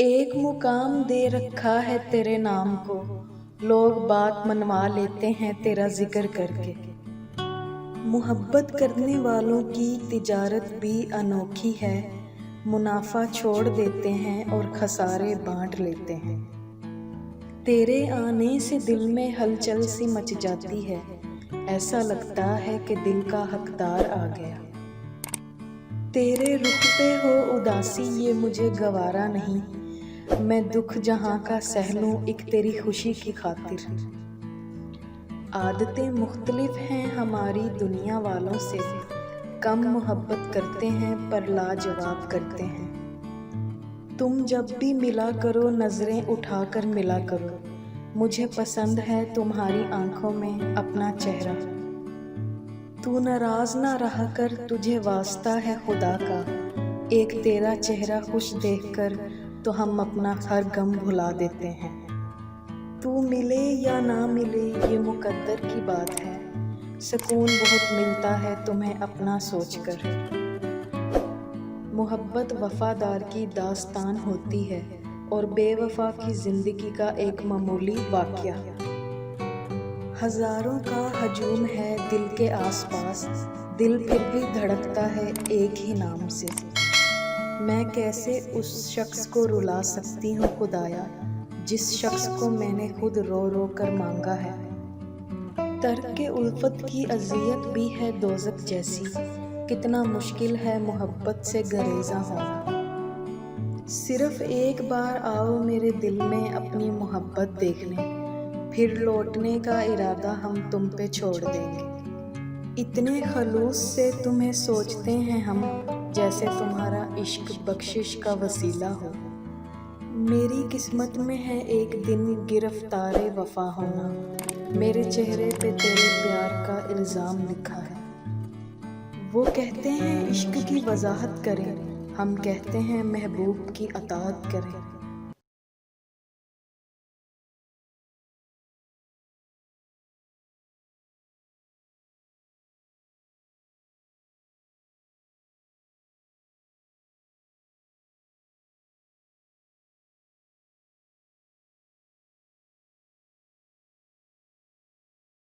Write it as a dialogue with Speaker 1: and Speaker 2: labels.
Speaker 1: एक मुकाम दे रखा है तेरे नाम को, लोग बात मनवा लेते हैं तेरा जिक्र करके। मोहब्बत करने वालों की तिजारत भी अनोखी है, मुनाफा छोड़ देते हैं और खसारे बांट लेते हैं। तेरे आने से दिल में हलचल सी मच जाती है, ऐसा लगता है कि दिल का हकदार आ गया। तेरे रुख पे हो उदासी ये मुझे गवारा नहीं, मैं दुख जहाँ का सह लूं एक तेरी खुशी की खातिर। आदतें मुख्तलिफ हैं हमारी दुनिया वालों से, कम मोहब्बत करते हैं पर लाजवाब करते हैं। तुम जब भी मिला करो नजरें उठाकर मिला करो, मुझे पसंद है तुम्हारी आंखों में अपना चेहरा। तू नाराज ना रहा कर, तुझे वास्ता है खुदा का, एक तेरा चेहरा खुश देखकर तो हम अपना हर गम भुला देते हैं। तू मिले या ना मिले ये मुकद्दर की बात है, सुकून बहुत मिलता है तुम्हें अपना सोचकर। मोहब्बत वफादार की दास्तान होती है और बेवफा की जिंदगी का एक मामूली वाक़या। हजारों का हजूम है दिल के आसपास, दिल फिर भी धड़कता है एक ही नाम से। मैं कैसे उस शख्स को रुला सकती हूँ खुदाया, जिस शख्स को मैंने खुद रो रो कर मांगा है। तर्क उल्फत की अज़ियत भी है दोज़ख जैसी, कितना मुश्किल है मोहब्बत से गरेज़ा होना। सिर्फ एक बार आओ मेरे दिल में अपनी मोहब्बत देखने, फिर लौटने का इरादा हम तुम पे छोड़ देंगे। इतने खलूस से तुम्हें सोचते हैं हम, जैसे तुम्हारा इश्क बख्शिश का वसीला हो। मेरी किस्मत में है एक दिन गिरफ्तारे वफा होना, मेरे चेहरे पे तेरे प्यार का इल्ज़ाम लिखा है। वो कहते हैं इश्क की वजाहत करें, हम कहते हैं महबूब की अताअत करें।